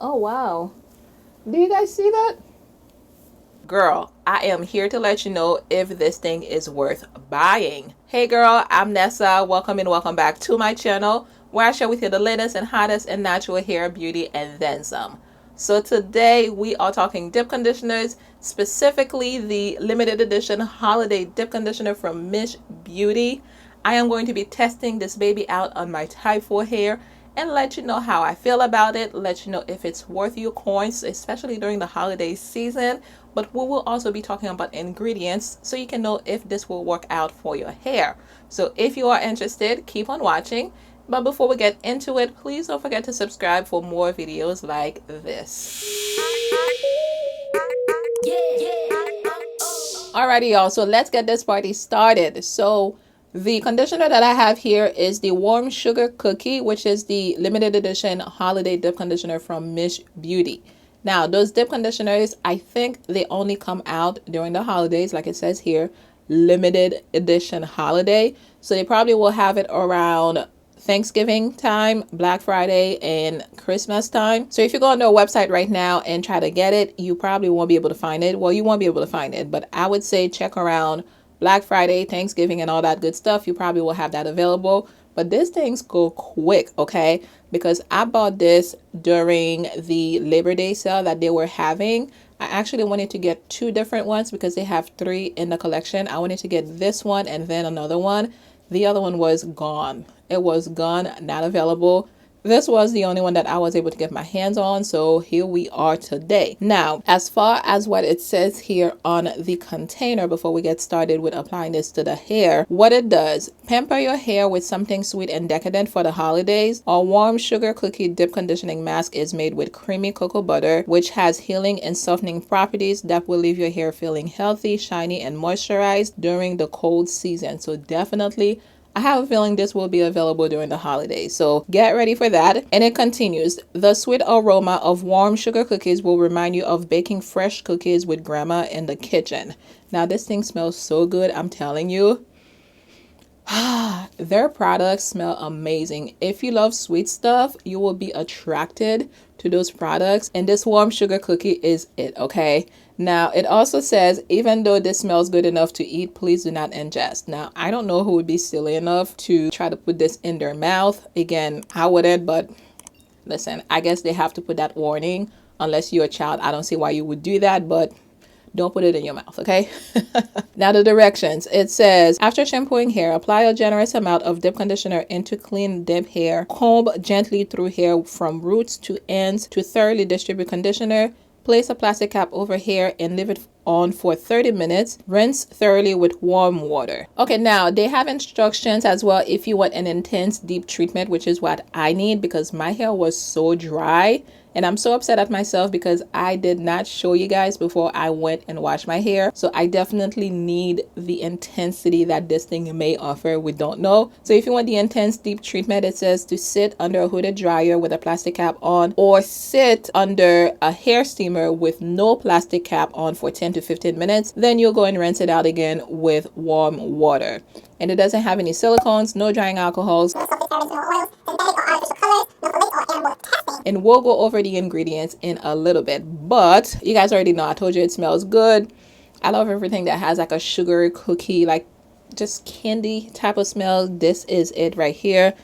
Oh wow. Do you guys see that? Girl, I am here to let you know if this thing is worth buying. Hey girl, I'm Nessa. Welcome and welcome back to my channel where I share with you the latest and hottest in natural hair, beauty, and then some. So today we are talking dip conditioners, specifically the limited edition holiday dip conditioner from Miche Beauty. I am going to be testing this baby out on my type 4 hair and let you know how I feel about it, let you know if it's worth your coins, especially during the holiday season. But we will also be talking about ingredients so you can know if this will work out for your hair. So if you are interested, keep on watching. But before we get into it, please don't forget to subscribe for more videos like this. Alrighty, y'all, so let's get this party started. So the conditioner that I have here is the Warm Sugar Cookie, which is the limited edition holiday dip conditioner from Miche Beauty. Now, those dip conditioners, I think they only come out during the holidays, like it says here, limited edition holiday. So they probably will have it around Thanksgiving time, Black Friday, and Christmas time. So if you go on their website right now and try to get it, you probably won't be able to find it. Well, you won't be able to find it, but I would say check around Black Friday, Thanksgiving, and all that good stuff. You probably will have that available. But these things go quick, okay? Because I bought this during the Labor Day sale that they were having. I actually wanted to get two different ones because they have three in the collection. I wanted to get this one and then another one. The other one was gone. It was gone, not available. This was the only one that I was able to get my hands on, so here we are today. Now, as far as what it says here on the container, before we get started with applying this to the hair, what it does, pamper your hair with something sweet and decadent for the holidays. Our Warm Sugar Cookie Dip Conditioning Mask is made with creamy cocoa butter, which has healing and softening properties that will leave your hair feeling healthy, shiny, and moisturized during the cold season. So definitely, I have a feeling this will be available during the holidays, so get ready for that. And it continues, the sweet aroma of warm sugar cookies will remind you of baking fresh cookies with grandma in the kitchen. Now this thing smells so good, I'm telling you. Their products smell amazing. If you love sweet stuff, you will be attracted to those products, and this warm sugar cookie is it, okay? Now it also says, even though this smells good enough to eat, please do not ingest. Now I don't know who would be silly enough to try to put this in their mouth. Again, I wouldn't, but listen, I guess they have to put that warning unless you're a child. I don't see why you would do that, but don't put it in your mouth, okay? Now the directions. It says, after shampooing hair, apply a generous amount of dip conditioner into clean dip hair. Comb gently through hair from roots to ends to thoroughly distribute conditioner. Place a plastic cap over hair and leave it on for 30 minutes. Rinse thoroughly with warm water. Okay, now they have instructions as well if you want an intense deep treatment, which is what I need because my hair was so dry. And I'm so upset at myself because I did not show you guys before I went and washed my hair. So I definitely need the intensity that this thing may offer. We don't know. So if you want the intense deep treatment, it says to sit under a hooded dryer with a plastic cap on, or sit under a hair steamer with no plastic cap on for 10 to 15 minutes. Then you'll go and rinse it out again with warm water. And it doesn't have any silicones, no drying alcohols. And we'll go over the ingredients in a little bit, but you guys already know I told you it smells good. I love everything that has like a sugar cookie, like just candy type of smell. This is it right here.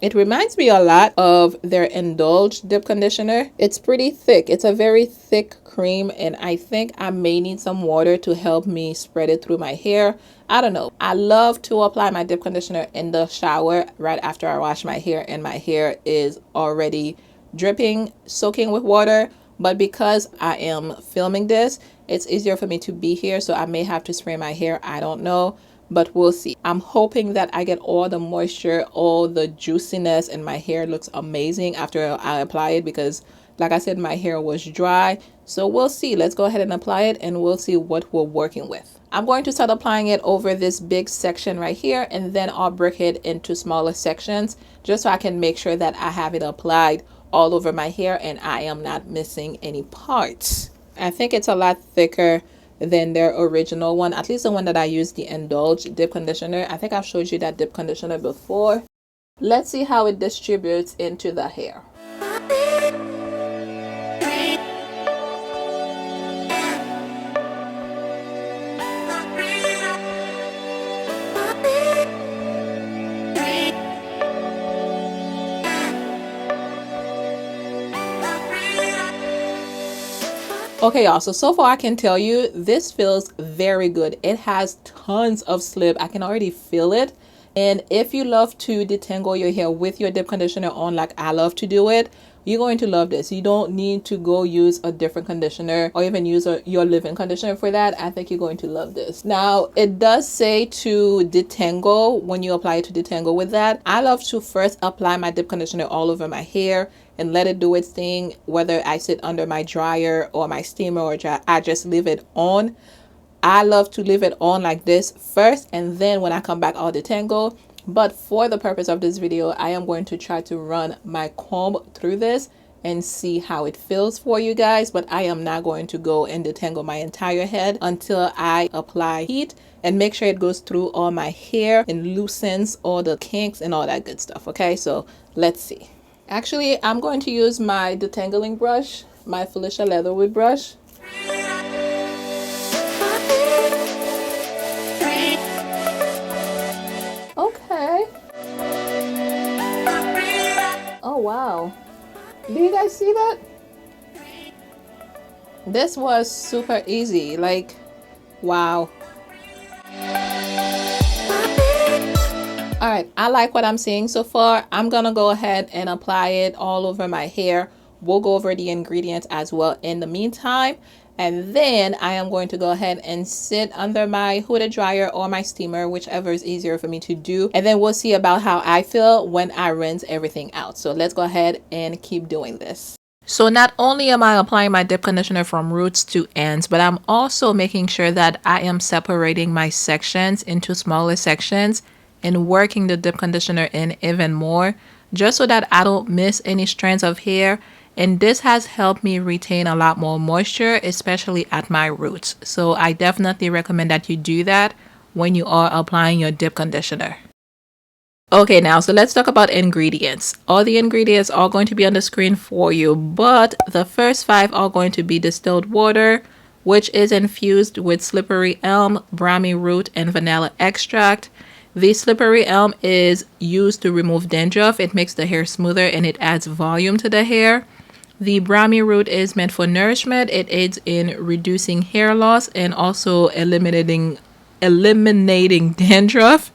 It reminds me a lot of their Indulge dip conditioner. It's pretty thick. It's a very thick cream, and I think I may need some water to help me spread it through my hair. I don't know. I love to apply my dip conditioner in the shower right after I wash my hair, and my hair is already dripping, soaking with water. But because I am filming this, it's easier for me to be here, so I may have to spray my hair. I don't know, but we'll see. I'm hoping that I get all the moisture, all the juiciness, and my hair looks amazing after I apply it because, like I said, my hair was dry. So we'll see. Let's go ahead and apply it and we'll see what we're working with. I'm going to start applying it over this big section right here, and then I'll break it into smaller sections just so I can make sure that I have it applied all over my hair and I am not missing any parts. I think it's a lot thicker than their original one, at least the one that I used, the Indulge dip conditioner. I think I've showed you that dip conditioner before. Let's see how it distributes into the hair. Okay, y'all, so far I can tell you this feels very good. It has tons of slip. I can already feel it. And if you love to detangle your hair with your dip conditioner on like I love to do it, you're going to love this. You don't need to go use a different conditioner or even use your leave-in conditioner for that. I think you're going to love this. Now, it does say to detangle when you apply it to detangle with that. I love to first apply my dip conditioner all over my hair and let it do its thing, whether I sit under my dryer or my steamer or I just leave it on. I love to leave it on like this first, and then when I come back I'll detangle. But for the purpose of this video, I am going to try to run my comb through this and see how it feels for you guys. But I am not going to go and detangle my entire head until I apply heat and make sure it goes through all my hair and loosens all the kinks and all that good stuff. Okay, so let's see. Actually, I'm going to use my detangling brush, my Felicia Leatherwood brush. Okay. Oh, wow. Do you guys see that? This was super easy. Like, wow. All right, I like what I'm seeing so far. I'm gonna go ahead and apply it all over my hair. We'll go over the ingredients as well in the meantime. And then I am going to go ahead and sit under my hooded dryer or my steamer, whichever is easier for me to do. And then we'll see about how I feel when I rinse everything out. So let's go ahead and keep doing this. So not only am I applying my dip conditioner from roots to ends, but I'm also making sure that I am separating my sections into smaller sections and working the dip conditioner in even more, just so that I don't miss any strands of hair. And this has helped me retain a lot more moisture, especially at my roots. So I definitely recommend that you do that when you are applying your dip conditioner. Okay, now, so let's talk about ingredients. All the ingredients are going to be on the screen for you, but the first 5 are going to be distilled water, which is infused with slippery elm, brahmi root, and vanilla extract. The slippery elm is used to remove dandruff. It makes the hair smoother and it adds volume to the hair. The brahmi root is meant for nourishment. It aids in reducing hair loss and also eliminating dandruff.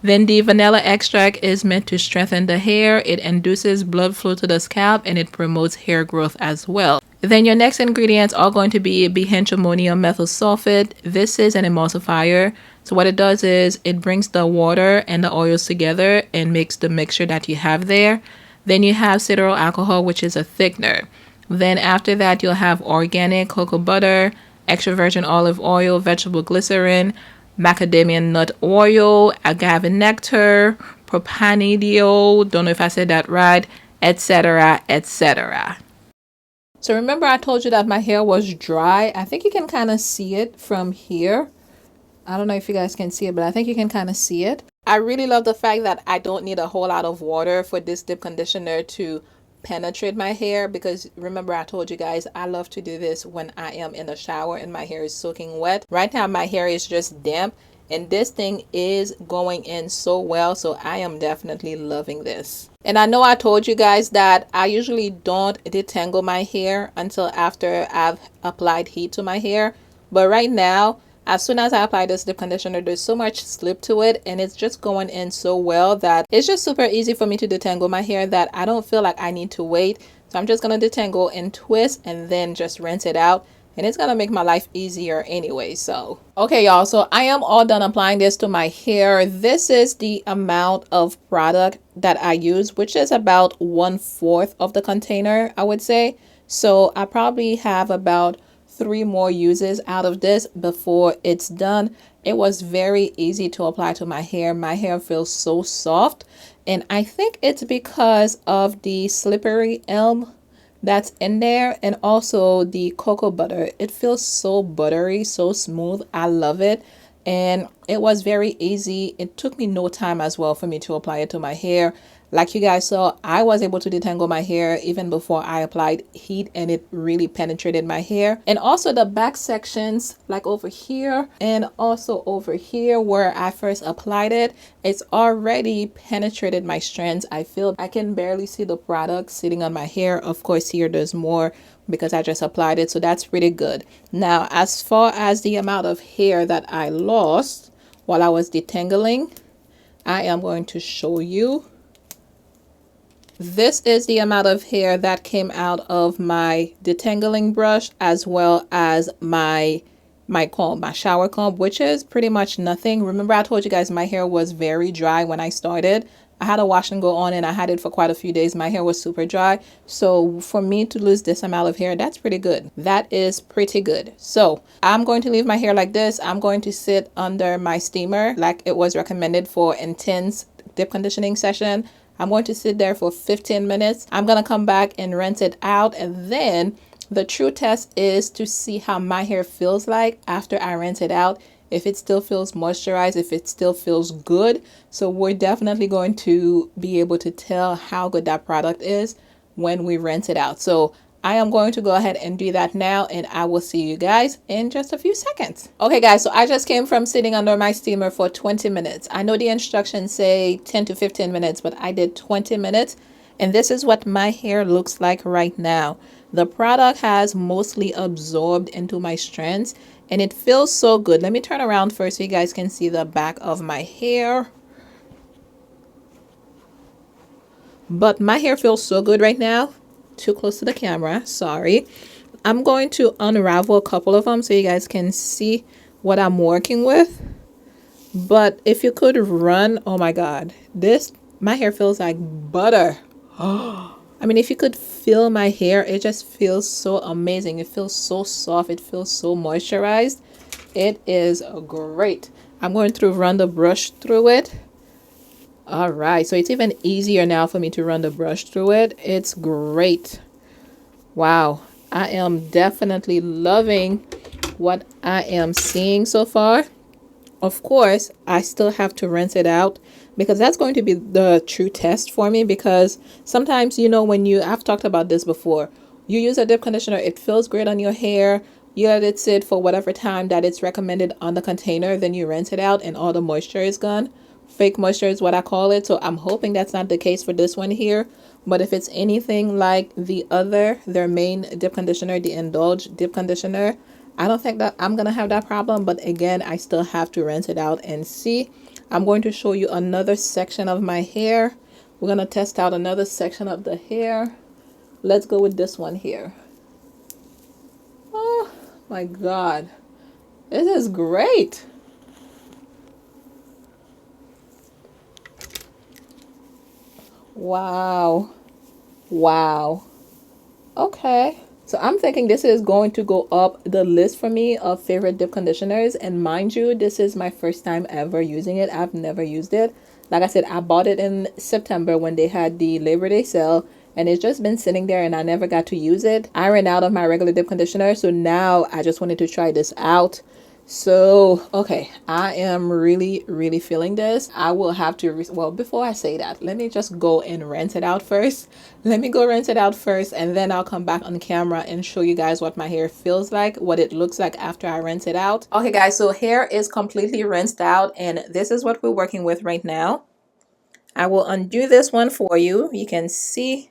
Then the vanilla extract is meant to strengthen the hair. It induces blood flow to the scalp and it promotes hair growth as well. Then your next ingredients are going to be bihentramonium methyl sulfate. This is an emulsifier. So what it does is it brings the water and the oils together and makes the mixture that you have there. Then you have cetyl alcohol, which is a thickener. Then after that, you'll have organic cocoa butter, extra virgin olive oil, vegetable glycerin, macadamia nut oil, agave nectar, propanediol, don't know if I said that right, etc., etc. So remember I told you that my hair was dry. I think you can kind of see it from here. I don't know if you guys can see it, but I think you can kind of see it. I really love the fact that I don't need a whole lot of water for this dip conditioner to penetrate my hair, because remember I told you guys I love to do this when I am in the shower and my hair is soaking wet. Right now my hair is just damp and this thing is going in so well, so I am definitely loving this. And I know I told you guys that I usually don't detangle my hair until after I've applied heat to my hair, but right now as soon as I apply this dip conditioner, there's so much slip to it and it's just going in so well that it's just super easy for me to detangle my hair that I don't feel like I need to wait. So I'm just going to detangle and twist and then just rinse it out. And it's going to make my life easier anyway. So, okay, y'all. So I am all done applying this to my hair. This is the amount of product that I use, which is about 1/4 of the container, I would say. So I probably have about 3 more uses out of this before it's done. It was very easy to apply to my hair. My hair feels so soft, and I think it's because of the slippery elm that's in there and also the cocoa butter. It feels so buttery, so smooth. I love it, and it was very easy. It took me no time as well for me to apply it to my hair. Like you guys saw, I was able to detangle my hair even before I applied heat, and it really penetrated my hair. And also the back sections, like over here and also over here where I first applied it, it's already penetrated my strands. I feel I can barely see the product sitting on my hair. Of course, here there's more because I just applied it, so that's pretty good. Now, as far as the amount of hair that I lost while I was detangling, I am going to show you. This is the amount of hair that came out of my detangling brush, as well as my comb, my shower comb, which is pretty much nothing. Remember, I told you guys my hair was very dry when I started. I had a wash and go on, and I had it for quite a few days. My hair was super dry. So for me to lose this amount of hair, that's pretty good. That is pretty good. So I'm going to leave my hair like this. I'm going to sit under my steamer like it was recommended for intense deep conditioning session. I'm going to sit there for 15 minutes. I'm going to come back and rinse it out. And then the true test is to see how my hair feels like after I rinse it out. If it still feels moisturized, if it still feels good. So we're definitely going to be able to tell how good that product is when we rinse it out. So I am going to go ahead and do that now, and I will see you guys in just a few seconds. Okay guys, so I just came from sitting under my steamer for 20 minutes. I know the instructions say 10 to 15 minutes, but I did 20 minutes, and this is what my hair looks like right now. The product has mostly absorbed into my strands, and it feels so good. Let me turn around first so you guys can see the back of my hair. But my hair feels so good right now. Too close to the camera, sorry. I'm going to unravel a couple of them so you guys can see what I'm working with. But if you could run, oh my god, my hair feels like butter. I mean, if you could feel my hair, it just feels so amazing. It feels so soft, it feels so moisturized. It is great. I'm going to run the brush through it. All right, so it's even easier now for me to run the brush through it. It's great. Wow, I am definitely loving what I am seeing so far. Of course, I still have to rinse it out because that's going to be the true test for me, because sometimes, you know, I've talked about this before, you use a deep conditioner, it feels great on your hair, you let it sit for whatever time that it's recommended on the container, then you rinse it out and all the moisture is gone. Fake moisture is what I call it. So I'm hoping that's not the case for this one here. But if it's anything like their main dip conditioner, the Indulge dip conditioner, I don't think that I'm going to have that problem. But again, I still have to rinse it out and see. I'm going to show you another section of my hair. We're going to test out another section of the hair. Let's go with this one here. Oh my God. This is great. Wow. Wow. Okay. So I'm thinking this is going to go up the list for me of favorite dip conditioners. And mind you, this is my first time ever using it. I've never used it. Like I said, I bought it in September when they had the Labor Day sale. And it's just been sitting there and I never got to use it. I ran out of my regular dip conditioner. So now I just wanted to try this out. So, okay, I am really, really feeling this. I will have to, well, before I say that, let me just go and rinse it out first. Let me go rinse it out first, and then I'll come back on camera and show you guys what my hair feels like, what it looks like after I rinse it out. Okay, guys, so hair is completely rinsed out, and this is what we're working with right now. I will undo this one for you. You can see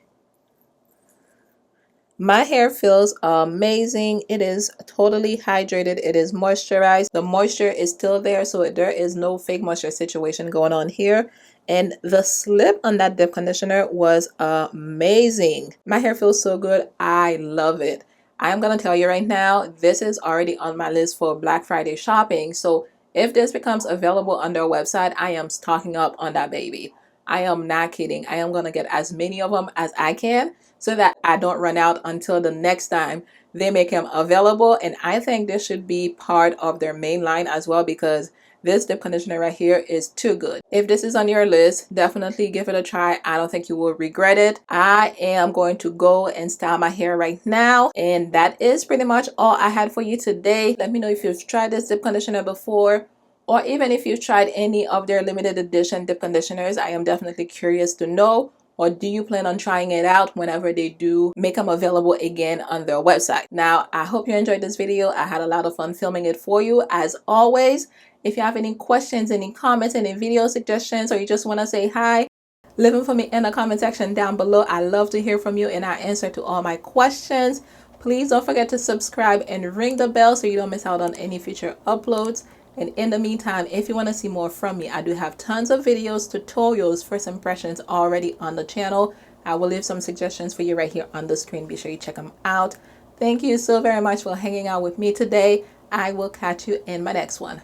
my hair feels amazing. It is totally hydrated. It is moisturized. The moisture is still there, so there is no fake moisture situation going on here. And the slip on that dip conditioner was amazing. My hair feels so good. I love it. I'm going to tell you right now, this is already on my list for Black Friday shopping. So if this becomes available on their website, I am stocking up on that baby. I am not kidding. I am going to get as many of them as I can, so that I don't run out until the next time they make them available. And I think this should be part of their main line as well, because this dip conditioner right here is too good. If this is on your list, definitely give it a try. I don't think you will regret it. I am going to go and style my hair right now. And that is pretty much all I had for you today. Let me know if you've tried this dip conditioner before. or even if you've tried any of their limited edition dip conditioners. I am definitely curious to know. Or do you plan on trying it out whenever they do make them available again on their website? Now, I hope you enjoyed this video. I had a lot of fun filming it for you. As always, if you have any questions, any comments, any video suggestions, or you just want to say hi, leave them for me in the comment section down below. I love to hear from you and I answer to all my questions. Please don't forget to subscribe and ring the bell so you don't miss out on any future uploads. And in the meantime, if you want to see more from me, I do have tons of videos, tutorials, first impressions already on the channel. I will leave some suggestions for you right here on the screen. Be sure you check them out. Thank you so very much for hanging out with me today. I will catch you in my next one.